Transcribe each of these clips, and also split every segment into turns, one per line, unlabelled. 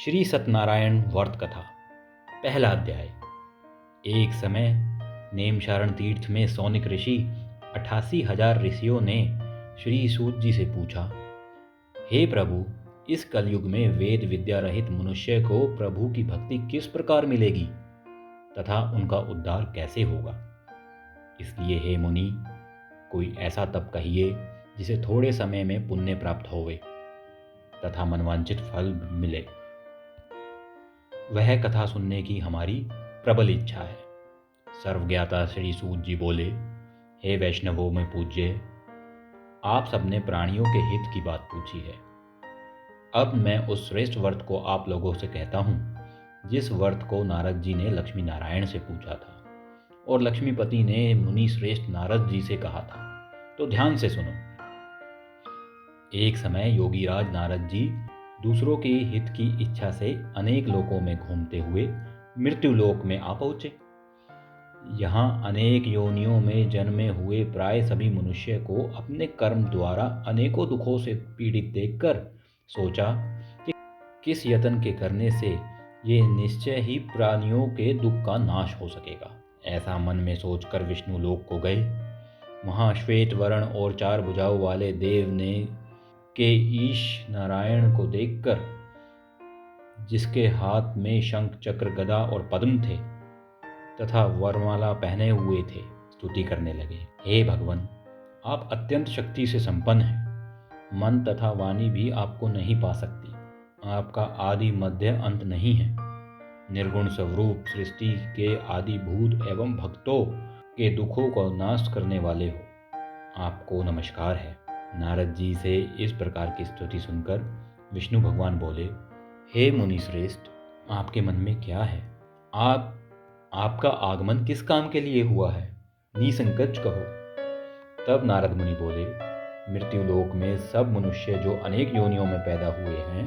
श्री सत्यनारायण व्रत कथा पहला अध्याय। एक समय नेमशारण तीर्थ में सौनिक ऋषि 88,000 ऋषियों ने श्री सूत जी से पूछा, हे प्रभु, इस कलयुग में वेद विद्या रहित मनुष्य को प्रभु की भक्ति किस प्रकार मिलेगी तथा उनका उद्धार कैसे होगा। इसलिए हे मुनि, कोई ऐसा तप कहिए जिसे थोड़े समय में पुण्य प्राप्त होवे तथा मनवांचित फल मिले। वह कथा सुनने की हमारी प्रबल इच्छा है। सर्वज्ञाता श्री सूत जी बोले, हे वैष्णवों में पूज्य, आप सबने प्राणियों के हित की बात पूछी है। अब मैं उस श्रेष्ठ व्रत को आप लोगों से कहता हूँ जिस व्रत को नारद जी ने लक्ष्मी नारायण से पूछा था और लक्ष्मीपति ने मुनि श्रेष्ठ नारद जी से कहा था। तो ध्यान से सुनो। एक समय योगीराज नारद जी दूसरों के हित की इच्छा से अनेक लोकों में घूमते हुए मृत्यु लोक में आ पहुँचे। यहाँ अनेक योनियों में जन्मे हुए प्राय सभी मनुष्य को अपने कर्म द्वारा अनेकों दुखों से पीड़ित देखकर सोचा कि किस यत्न के करने से ये निश्चय ही प्राणियों के दुख का नाश हो सकेगा। ऐसा मन में सोचकर विष्णु लोक को गए। वहाँ श्वेत वर्ण और 4 भुजाओं वाले देव ने के ईश नारायण को देखकर, जिसके हाथ में शंख चक्र गदा और पद्म थे तथा वरमाला पहने हुए थे, स्तुति करने लगे। हे भगवान, आप अत्यंत शक्ति से संपन्न हैं। मन तथा वाणी भी आपको नहीं पा सकती। आपका आदि मध्य अंत नहीं है। निर्गुण स्वरूप सृष्टि के आदि भूत एवं भक्तों के दुखों को नाश करने वाले हो। आपको नमस्कार है। नारद जी से इस प्रकार की स्तुति सुनकर विष्णु भगवान बोले, हे मुनि श्रेष्ठ, आपके मन में क्या है? आपका आगमन किस काम के लिए हुआ है? निसंकोच कहो। तब नारद मुनि बोले, मृत्यु लोक में सब मनुष्य जो अनेक योनियों में पैदा हुए हैं,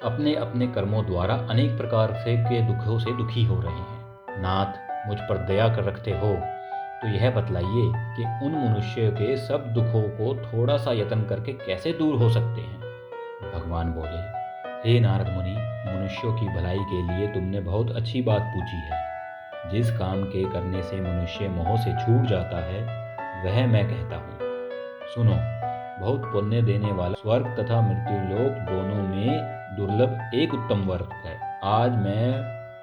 अपने अपने कर्मों द्वारा अनेक प्रकार से के दुखों से दुखी हो रहे हैं। नाथ, मुझ पर दया कर रखते हो तो यह बतलाइए कि उन मनुष्य के सब दुखों को थोड़ा सा यत्न करके कैसे दूर हो सकते हैं। भगवान बोले, हे नारद मुनि, मनुष्यों की भलाई के लिए तुमने बहुत अच्छी बात पूछी है। जिस काम के करने से मनुष्य मोह से छूट जाता है वह मैं कहता हूँ। सुनो, बहुत पुण्य देने वाला स्वर्ग तथा मृत्यु लोक दोनों में दुर्लभ एक उत्तम व्रत है। आज मैं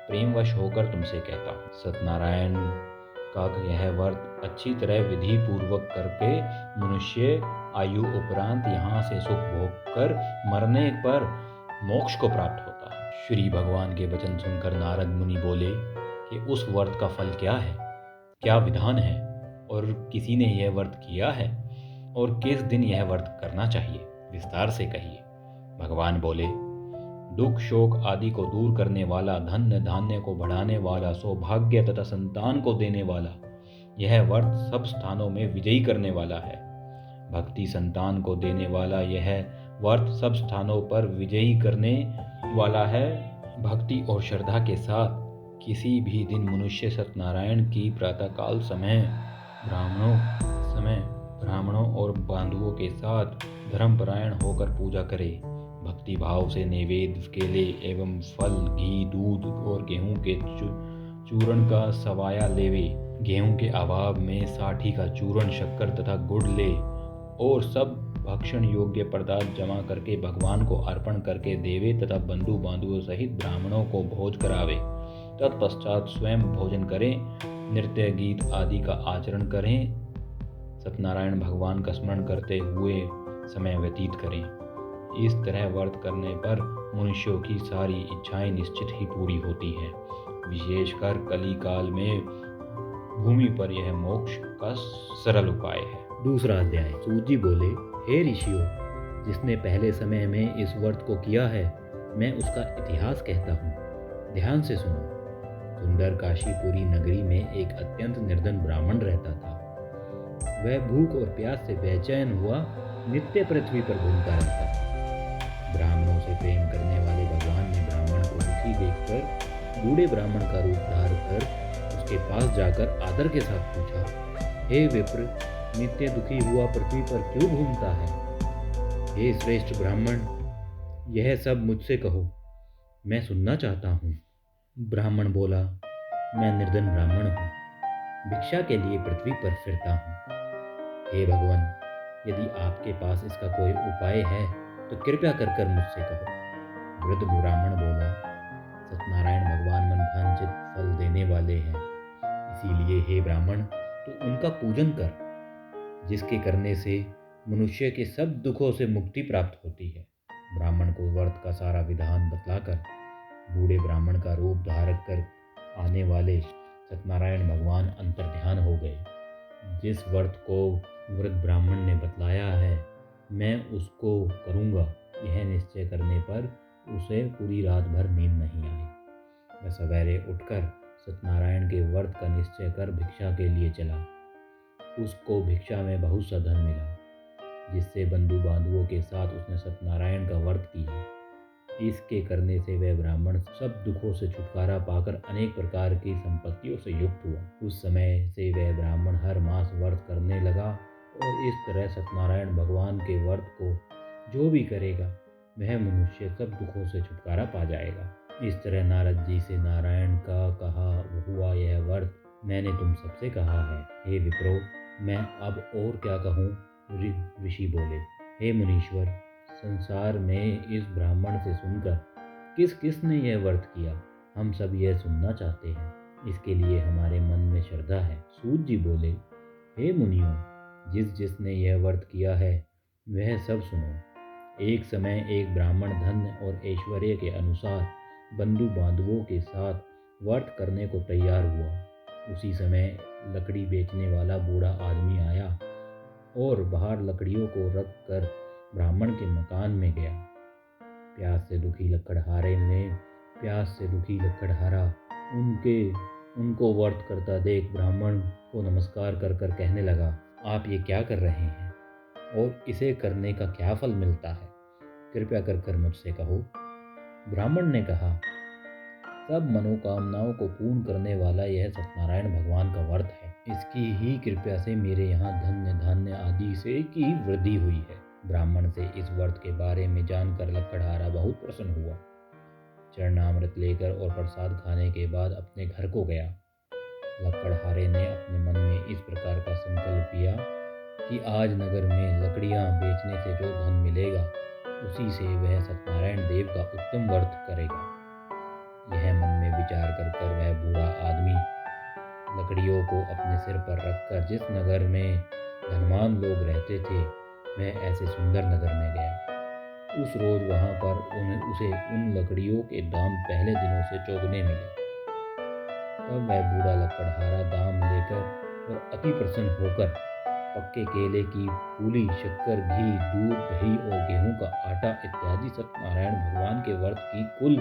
प्रेमवश होकर तुमसे कहता हूँ। सत्यनारायण का यह व्रत अच्छी तरह विधि पूर्वक करके मनुष्य आयु उपरांत यहाँ से सुख भोग कर मरने पर मोक्ष को प्राप्त होता है। श्री भगवान के वचन सुनकर नारद मुनि बोले कि उस व्रत का फल क्या है, क्या विधान है और किसी ने यह व्रत किया है और किस दिन यह व्रत करना चाहिए, विस्तार से कहिए। भगवान बोले, दुख शोक आदि को दूर करने वाला, धन्य धान्य को बढ़ाने वाला, सौभाग्य तथा संतान को देने वाला, यह व्रत सब स्थानों में विजयी करने वाला है। भक्ति संतान को देने वाला यह व्रत सब स्थानों पर विजयी करने वाला है। भक्ति और श्रद्धा के साथ किसी भी दिन मनुष्य सत्यनारायण की प्रातःकाल समय ब्राह्मणों और बंधुओं के साथ धर्मपरायण होकर पूजा करे। भक्ति भाव से नैवेद्य केले एवं फल, घी, दूध और गेहूं के चूर्ण का सवाया लेवे। गेहूं के अभाव में साठी का चूर्ण, शक्कर तथा गुड़ ले और सब भक्षण योग्य पदार्थ जमा करके भगवान को अर्पण करके देवे तथा बंधु बांधुओं सहित ब्राह्मणों को भोज करावे। तत्पश्चात स्वयं भोजन करें, नृत्य गीत आदि का आचरण करें, सत्यनारायण भगवान का स्मरण करते हुए समय व्यतीत करें। इस तरह व्रत करने पर मनुष्यों की सारी इच्छाएं निश्चित ही पूरी होती हैं। विशेषकर कली काल में भूमि पर यह मोक्ष का सरल उपाय है। दूसरा अध्याय। सूत जी बोले, हे ऋषियों, जिसने पहले समय में इस व्रत को किया है, मैं उसका इतिहास कहता हूँ। ध्यान से सुनो। सुंदर काशीपुरी नगरी में एक अत्यंत निर्धन ब्राह्मण रहता था। वह भूख और प्यास से बेचैन हुआ नित्य पृथ्वी पर घूमता रहता था। ब्राह्मणों से प्रेम करने वाले भगवान ने ब्राह्मण को दुखी देखकर बूढ़े ब्राह्मण का रूप धार कर उसके पास जाकर आदर के साथ पूछा, हे विप्र, नित्य दुखी हुआ पृथ्वी पर क्यों घूमता है? हे श्रेष्ठ ब्राह्मण, यह सब मुझसे कहो। मैं सुनना चाहता हूँ। ब्राह्मण बोला, मैं निर्धन ब्राह्मण हूँ, भिक्षा के लिए पृथ्वी पर फिरता हूँ। हे भगवान, यदि आपके पास इसका कोई उपाय है तो कृपया कर कर मुझसे कहो। वृद्ध ब्राह्मण बोला, सत्यनारायण भगवान मनभांचित फल देने वाले हैं, इसीलिए हे ब्राह्मण तू उनका पूजन कर, जिसके करने से मनुष्य के सब दुखों से मुक्ति प्राप्त होती है। ब्राह्मण को व्रत का सारा विधान बतलाकर बूढ़े ब्राह्मण का रूप धारण कर आने वाले सत्यनारायण भगवान अंतर्ध्यान हो गए। जिस व्रत को वृद्ध ब्राह्मण ने बतलाया है, मैं उसको करूँगा, यह निश्चय करने पर उसे पूरी रात भर नींद नहीं आई। वह सवेरे उठकर सत्यनारायण के व्रत का निश्चय कर भिक्षा के लिए चला। उसको भिक्षा में बहुत सा धन मिला, जिससे बंधु बांधवों के साथ उसने सत्यनारायण का व्रत किया। इसके करने से वह ब्राह्मण सब दुखों से छुटकारा पाकर अनेक प्रकार की संपत्तियों से युक्त हुआ। उस समय से वह ब्राह्मण हर मास व्रत करने लगा और इस तरह सत्यनारायण भगवान के व्रत को जो भी करेगा वह मनुष्य सब दुखों से छुटकारा पा जाएगा। इस तरह नारद जी से नारायण का कहा हुआ यह व्रत मैंने तुम सबसे कहा है। हे विप्रो, मैं अब और क्या कहूँ? ऋषि बोले, हे मुनीश्वर, संसार में इस ब्राह्मण से सुनकर किस किस ने यह व्रत किया, हम सब यह सुनना चाहते हैं। इसके लिए हमारे मन में श्रद्धा है। सूत जी बोले, हे मुनियों, जिसने यह व्रत किया है वह सब सुनो। एक समय एक ब्राह्मण धन और ऐश्वर्य के अनुसार बंधु बांधवों के साथ व्रत करने को तैयार हुआ। उसी समय लकड़ी बेचने वाला बूढ़ा आदमी आया और बाहर लकड़ियों को रख कर ब्राह्मण के मकान में गया। प्यास से दुखी लकड़हारा उनको व्रत करता देख ब्राह्मण को नमस्कार कर कर कहने लगा, आप ये क्या कर रहे हैं और इसे करने का क्या फल मिलता है? कृपया कर कर मुझसे कहो। ब्राह्मण ने कहा, सब मनोकामनाओं को पूर्ण करने वाला यह सत्यनारायण भगवान का व्रत है। इसकी ही कृपा से मेरे यहाँ धन्य धान्य आदि से की वृद्धि हुई है। ब्राह्मण से इस व्रत के बारे में जानकर लकड़हारा बहुत प्रसन्न हुआ। चरणामृत लेकर और प्रसाद खाने के बाद अपने घर को गया। लकड़हारे ने अपने मन में इस प्रकार का संकल्प किया कि आज नगर में लकड़ियाँ बेचने से जो धन मिलेगा उसी से वह सत्यनारायण देव का उत्तम व्रत करेगा। यह मन में विचार कर वह बूढ़ा आदमी लकड़ियों को अपने सिर पर रखकर जिस नगर में धनवान लोग रहते थे वह ऐसे सुंदर नगर में गया। उस रोज वहां पर उसे उन लकड़ियों के दाम पहले दिनों से चौगुने मिले। तब वह बूढ़ा लकड़हारा दाम लेकर और अति प्रसन्न होकर पक्के केले की पूली, शक्कर, घी, दूध, दही और गेहूं का आटा इत्यादि सत्यनारायण भगवान के व्रत की कुल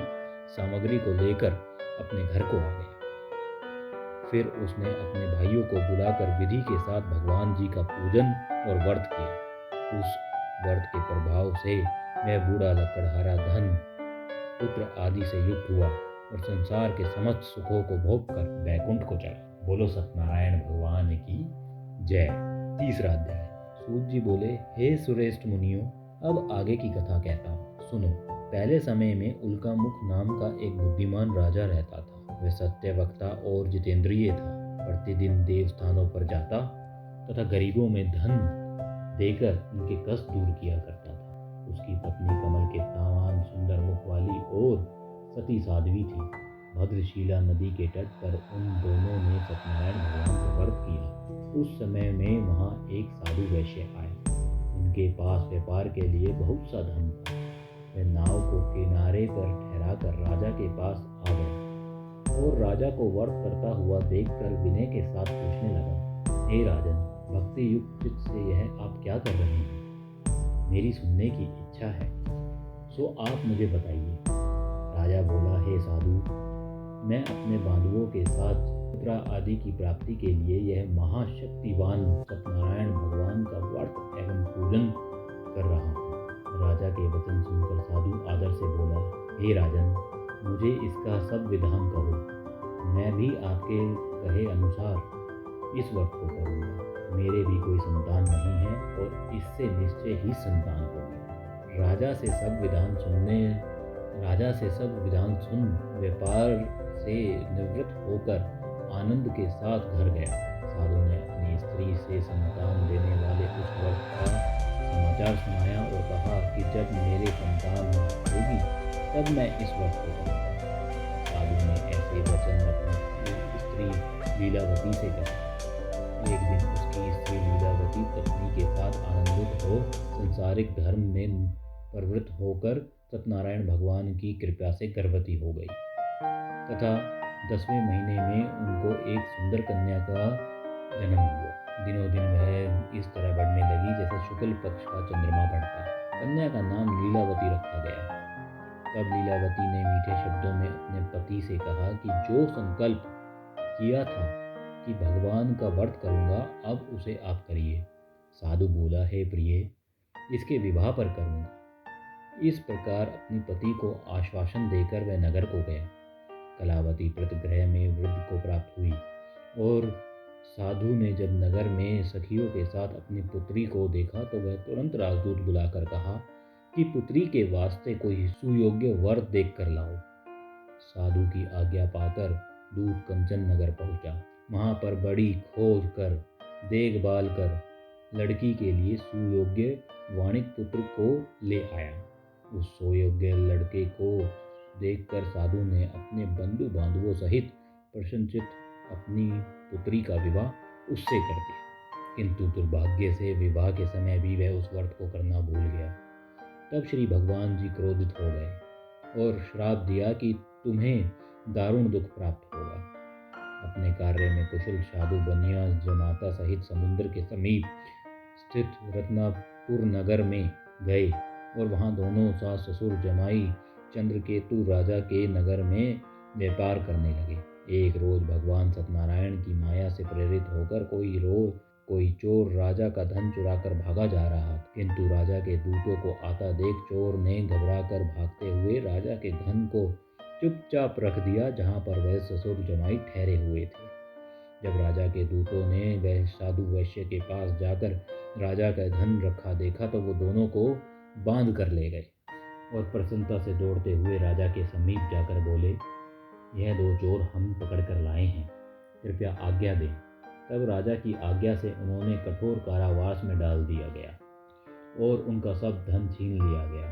सामग्री को लेकर अपने घर को आ गया। फिर उसने अपने भाइयों को बुलाकर विधि के साथ भगवान जी का पूजन और व्रत किया। उस व्रत के प्रभाव से वह बूढ़ा लकड़हारा धन, पुत्र आदि से युक्त हुआ और संसार के समस्त सुखों को भोग कर बैकुंठ को चला। बोलो सत्यनारायण भगवान की जय। तीसरा अध्याय। सूत जी बोले, हे श्रेष्ठ मुनियों, अब आगे की कथा कहता हूँ, सुनो। पहले समय में उल्कामुख नाम का एक बुद्धिमान राजा रहता था। वह सत्यवक्ता और जितेंद्रिय था। प्रतिदिन देव स्थानों पर जाता तथा गरीबों में धन देकर उनके कष्ट दूर किया करता था। उसकी पत्नी कमल के समान सुंदर मुख वाली और सती साध्वी थी। भद्रशिला नदी के तट पर उन दोनों ने सत्यनारायण भगवान का व्रत किया। उस समय में वहाँ एक साधु वैश्य आए। उनके पास व्यापार के लिए बहुत सा धन था। वह नाव को किनारे पर ठहराकर राजा के पास आ गया और राजा को व्रत करता हुआ देखकर विनय के साथ पूछने लगा, हे राजन, भक्ति युक्त चित्त से यह आप क्या कर रहे हैं? मेरी सुनने की इच्छा है, सो आप मुझे बताइए। राजा बोला, हे साधु, मैं अपने बांधवों के साथ पुत्र आदि की प्राप्ति के लिए यह महाशक्तिवान सत्यनारायण भगवान का व्रत एवं पूजन कर रहा हूँ। राजा के वचन सुनकर साधु आदर से बोला, हे राजन, मुझे इसका सब विधान कहो। मैं भी आपके कहे अनुसार इस व्रत को करूँगा। मेरे भी कोई संतान नहीं है और इससे निश्चय ही संतान होगी। राजा से सब विधान सुनने राजा से सब विधान सुन व्यापार से निवृत्त होकर आनंद के साथ घर गया। साधु ने अपनी स्त्री से संतान देने वाले उस वर्ष का समाचार सुनाया और कहा कि जब मेरे संतान होगी तब मैं इस वर्ष को करूँगा। साधु ने ऐसे वचन अपनी स्त्री लीलावती से कहे। एक दिन उसकी स्त्री लीलावती पत्नी के साथ आनंदित हो संसारिक धर्म में प्रवृत्त होकर सत्यनारायण भगवान की कृपा से गर्भवती हो गई तथा 10वें महीने में उनको एक सुंदर कन्या का जन्म हुआ। दिनों दिन वह इस तरह बढ़ने लगी जैसे शुक्ल पक्ष का चंद्रमा बढ़ता। कन्या का नाम लीलावती रखा गया। तब लीलावती ने मीठे शब्दों में अपने पति से कहा कि जो संकल्प किया था कि भगवान का व्रत करूँगा अब उसे आप करिए। साधु बोला, हे प्रिय, इसके विवाह पर करूँगा। इस प्रकार अपनी पति को आश्वासन देकर वह नगर को गया। कलावती प्रतिगृह में वृद्ध को प्राप्त हुई और साधु ने जब नगर में सखियों के साथ अपनी पुत्री को देखा तो वह तुरंत राजदूत बुलाकर कहा कि पुत्री के वास्ते कोई सुयोग्य वर देख कर लाओ। साधु की आज्ञा पाकर दूत कंचन नगर पहुंचा। वहां पर बड़ी खोज कर देखभाल कर लड़की के लिए सुयोग्य वाणिक पुत्र को ले आया। उस सुयोग्य लड़के को देखकर साधु ने अपने बंधु बांधवों सहित प्रसन्नचित अपनी पुत्री का विवाह उससे कर दिया। किंतु दुर्भाग्य से विवाह के समय भी वह उस व्रत को करना भूल गया। तब श्री भगवान जी क्रोधित हो गए और श्राप दिया कि तुम्हें दारुण दुख प्राप्त होगा। अपने कार्य में कुशल साधु बनिया जमाता सहित समुद्र के समीप स्थित रत्नापुर नगर में गए और वहां दोनों सास ससुर जमाई चंद्रकेतु राजा के नगर में व्यापार करने लगे। एक रोज भगवान सत्यनारायण की माया से प्रेरित होकर कोई चोर राजा का धन चुराकर भागा जा रहा, किंतु राजा के दूतों को आता देख चोर ने घबराकर भागते हुए राजा के धन को चुपचाप रख दिया जहां पर वह ससुर जमाई ठहरे हुए थे। जब राजा के दूतों ने वह साधु वैश्य के पास जाकर राजा का धन रखा देखा तो वो दोनों को बांध कर ले गए और प्रसन्नता से दौड़ते हुए राजा के समीप जाकर बोले, यह दो चोर हम पकड़ कर लाए हैं, कृपया आज्ञा दें। तब राजा की आज्ञा से उन्होंने कठोर कारावास में डाल दिया गया और उनका सब धन छीन लिया गया।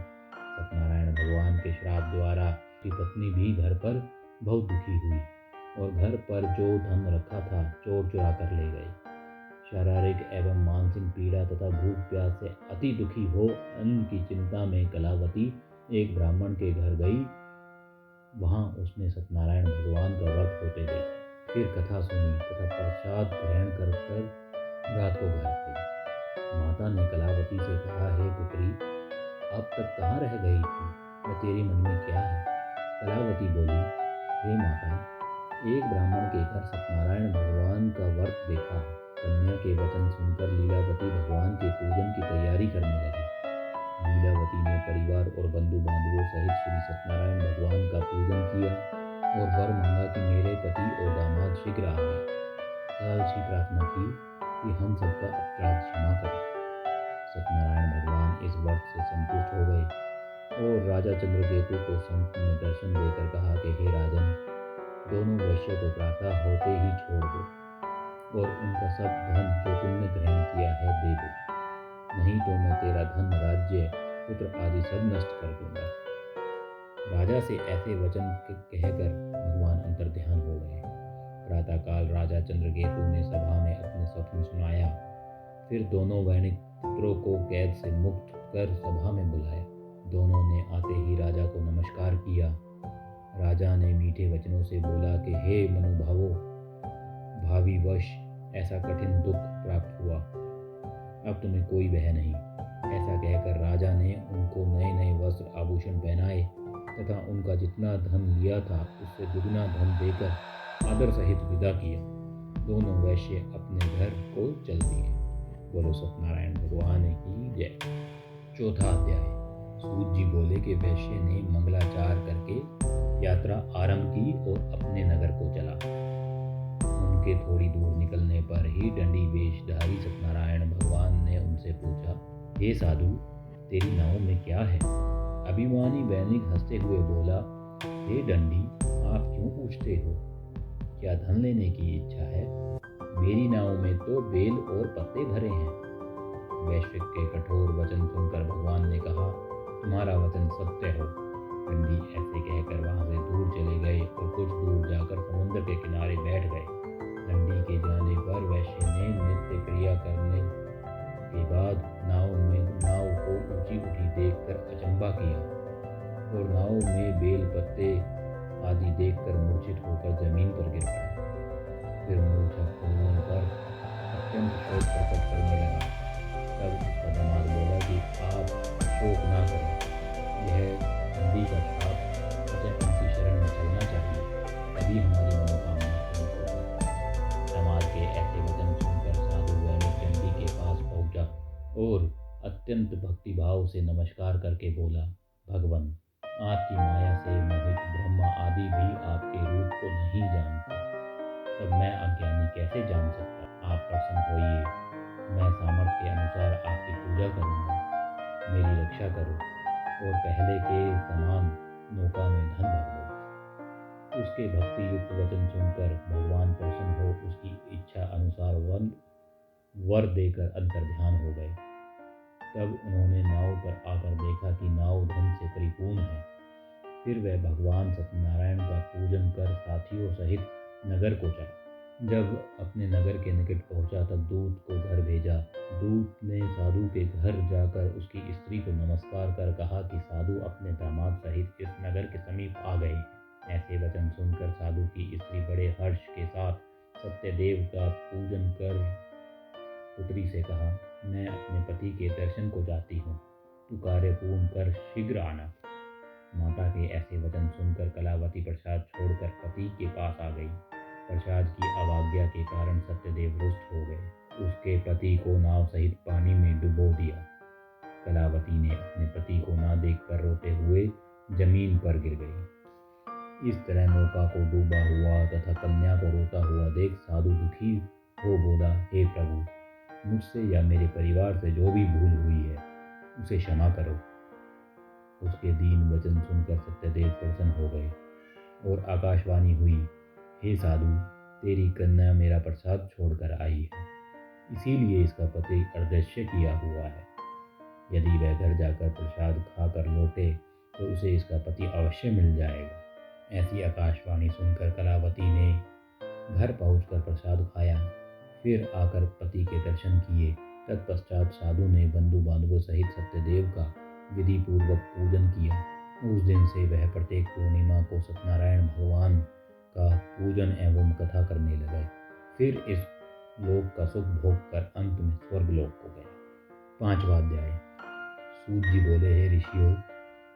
सत्यनारायण भगवान के श्राप द्वारा उसकी पत्नी भी घर पर बहुत दुखी हुई और घर पर जो धन रखा था चोर चुरा कर ले गए। शारीरिक एवं मानसिक पीड़ा तथा भूख प्यास से अति दुखी हो अन्न की चिंता में कलावती एक ब्राह्मण के घर गई। वहां उसने सत्यनारायण भगवान का व्रत होते देखा, फिर कथा सुनी तथा प्रसाद ग्रहण कर रात को घर गई। माता ने कलावती से कहा, हे पुत्री, अब तक कहाँ रह गई थी और तेरे मन में क्या है? कलावती बोली, हे माता, एक ब्राह्मण के घर सत्यनारायण भगवान का व्रत देखा। कन्या के वचन सुनकर लीलावती भगवान के पूजन की तैयारी करने लगी। लीलावती ने परिवार और बंधु बांधवों सहित श्री सत्यनारायण भगवान का पूजन किया और वर मांगा कि मेरे पति और दामाद शीघ्र आ गए तथा ऐसी प्रार्थना की कि हम सबका अपराध क्षमा करें। सत्यनारायण भगवान इस व्रत से संतुष्ट हो गए और राजा चंद्रकेतु को संत ने दर्शन देकर कहा कि हे राजन, दोनों वैश्य को प्रातः होते ही छोड़ दो और उनका सब धन जो तुमने ग्रहण किया है दे दो, नहीं तो मैं तेरा धन, राज्य, पुत्र आदि सब नष्ट कर दूंगा। राजा से ऐसे वचन कहकर भगवान अंतर्ध्यान हो गए। प्रातःकाल राजा चंद्रकेतु ने सभा में अपने स्वप्न सुनाया। फिर दोनों वैनिक पुत्रों को कैद से मुक्त कर सभा में बुलाया। दोनों ने आते ही राजा को नमस्कार किया। राजा ने मीठे वचनों से बोला कि हे मनुभावों, भावी वश ऐसा कठिन दुख प्राप्त हुआ, अब तुम्हें कोई भय नहीं। ऐसा कहकर राजा ने उनको नए नए वस्त्र आभूषण पहनाए तथा उनका जितना धन लिया था उससे दुगना धन देकर आदर सहित विदा किया। दोनों वैश्य अपने घर को चल दिए। बोलो सत्यनारायण भगवान की जय। चौथा अध्याय। सूत जी बोले कि वैश्य ने मंगलाचार करके यात्रा आरंभ की और अपने नगर को चला। उनके थोड़ी दूर निकलने पर ही दंडी वेशधारी सत्यनारायण भगवान ने उनसे पूछा, हे साधु, तेरी नाव में क्या है? अभिमानी वैनिक हंसते हुए बोला, हे डंडी, आप क्यों पूछते हो? क्या धन लेने की इच्छा है? मेरी नाव में तो बेल और पत्ते भरे हैं। वैश्विक के कठोर वचन सुनकर भगवान ने कहा, तुम्हारा वचन सत्य हो। डंडी ऐसे कहकर वहां से दूर चले गए और कुछ दूर जाकर समुद्र के किनारे बैठ गए। डंडी के जाने पर वैश्य ने नित्य क्रिया करने के बाद नाव को ऊंची उठी देखकर अचंभा किया और नाव में बेल पत्ते आदि देखकर मूर्छित होकर जमीन पर गिर पड़ा। फिर मूर्छा खोलने पर अत्यंत शोक प्रकट करने लगा। तब उसका दामाद बोला कि आप शोक ना करें, यह डंडी का श्राप, अतः उनकी शरण में चलना चाहिए, तभी हमारी मनोकामना पूर्ण होगी। दामाद के ऐसे वचन सुनकर साधु वैनिक डंडी के पास पहुंचा और अत्यंत भक्तिभाव से नमस्कार करके बोला, भगवान, आपकी माया से मोहित ब्रह्मा आदि भी आपके रूप को नहीं जानते, तब मैं अज्ञानी कैसे जान सकता? आप प्रसन्न होइए, मैं सामर्थ्य के अनुसार आपकी पूजा करूंगा, मेरी रक्षा करो और पहले के समान नौका में धन भर दो। उसके भक्ति युक्त वचन सुनकर भगवान प्रसन्न हो उसकी इच्छा अनुसार वर देकर अंतर्ध्यान हो गए। तब उन्होंने नाव पर आकर देखा कि नाव धन से परिपूर्ण है। फिर वह भगवान सत्यनारायण का पूजन कर साथियों सहित नगर को चला। जब अपने नगर के निकट पहुंचा तब दूत को घर भेजा। दूत ने साधु के घर जाकर उसकी स्त्री को नमस्कार कर कहा कि साधु अपने दामाद सहित इस नगर के समीप आ गए हैं। ऐसे वचन सुनकर साधु की स्त्री बड़े हर्ष के साथ सत्यदेव का पूजन कर पुत्री से कहा, मैं अपने पति के दर्शन को जाती हूँ, तू कार्य पूर्ण कर शीघ्र आना। माता के ऐसे वचन सुनकर कलावती प्रसाद छोड़कर पति के पास आ गई। प्रसाद की अवज्ञा के कारण सत्यदेव रुष्ट हो गए। उसके पति को नाव सहित पानी में डुबो दिया। कलावती ने अपने पति को ना देखकर रोते हुए जमीन पर गिर गई। इस तरह नौका को डूबा हुआ तथा कन्या को रोता हुआ देख साधु दुखी हो बोला, हे प्रभु, मुझसे या मेरे परिवार से जो भी भूल हुई है उसे क्षमा करो। उसके दीन वचन सुनकर सत्यदेव प्रसन्न हो गए और आकाशवाणी हुई, हे साधु, तेरी कन्या मेरा प्रसाद छोड़कर आई है, इसीलिए इसका पति अदृश्य किया हुआ है। यदि वह घर जाकर प्रसाद खाकर लौटे तो उसे इसका पति अवश्य मिल जाएगा। ऐसी आकाशवाणी सुनकर कलावती ने घर पहुंचकर प्रसाद खाया, फिर आकर पति के दर्शन किए। तत्पश्चात साधु ने बंधु बांधवों सहित सत्यदेव का विधि पूर्वक पूजन किया। उस दिन से वह प्रत्येक पूर्णिमा को सत्यनारायण भगवान का पूजन एवं कथा करने लगे। फिर इस लोक का सुख भोग कर अंत में स्वर्ग लोक को गया। 5वां अध्याय। सूत जी बोले, हे ऋषियों,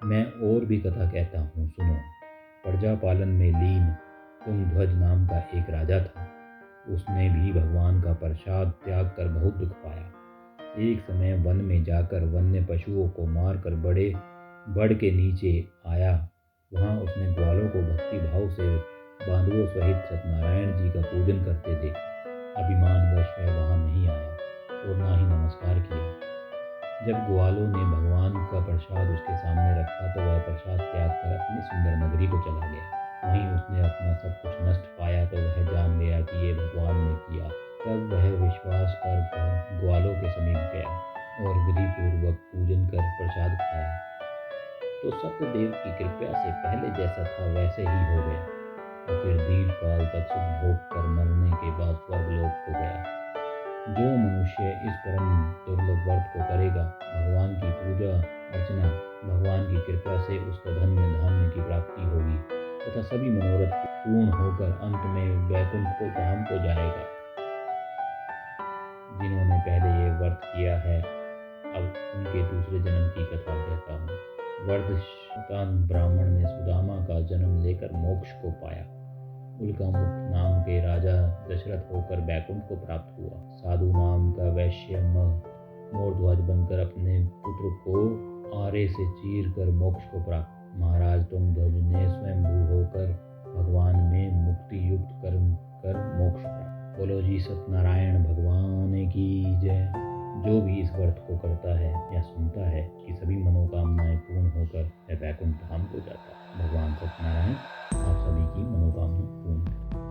मैं और भी कथा कहता हूँ, सुनो। प्रजा पालन में लीन तुंगध्वज नाम का एक राजा था। उसने भी भगवान का प्रसाद त्याग कर बहुत दुख पाया। एक समय वन में जाकर वन्य पशुओं को मारकर बड़े बड़ के नीचे आया। वहाँ उसने ग्वालों को भक्ति भाव से बांधवों सहित सत्यनारायण जी का पूजन करते देखा। अभिमानवश वह वहाँ नहीं आया और ना ही नमस्कार किया। जब ग्वालों ने भगवान का प्रसाद उसके सामने रखा तो वह प्रसाद त्याग कर अपनी सुंदर नगरी को चला गया। वहीं उसने अपना सब कुछ नष्ट पाया तो वह जान गया कि ये भगवान ने किया। तब वह विश्वास कर ग्वालों के समीप गया और विधि पूर्वक पूजन कर प्रसाद खाया तो सत्यदेव की कृपा से पहले जैसा था वैसे ही हो गया और फिर दीर्घ काल तक सुख भोग कर मरने के बाद स्वर्गलोक को गया। जो मनुष्य इस परम दुर्लभ व्रत को करेगा, भगवान की पूजा अर्चना, भगवान की कृपा से उसको धन्य धान्य की प्राप्ति होगी तथा सभी मनोरथ पूर्ण होकर अंत में वैकुंठ को धाम को जाएगा। जिन्होंने पहले ये व्रत किया है, अब उनके दूसरे जन्म की कथा कहता हूँ। वर्धशान ब्राह्मण ने सुदामा का जन्म लेकर मोक्ष को पाया। उल्कामुख नाम के राजा दशरथ होकर बैकुंठ को प्राप्त हुआ। साधु नाम का वैश्य मोरध्वज बनकर अपने पुत्र को आरे से चीर कर मोक्ष को प्राप्त। महाराज तुंगध्वज ने स्वयंभू होकर भगवान में मुक्ति युक्त कर्म कर मोक्ष प्राप्त। बोलो जी सत्यनारायण भगवान की जय। जो भी इस व्रत को करता है या सुनता है कि सभी मनोकामनाएं पूर्ण होकर वह वैकुंठ धाम को जाता है। भगवान सत्यनारायण आप सभी की मनोकामना पूर्ण करें।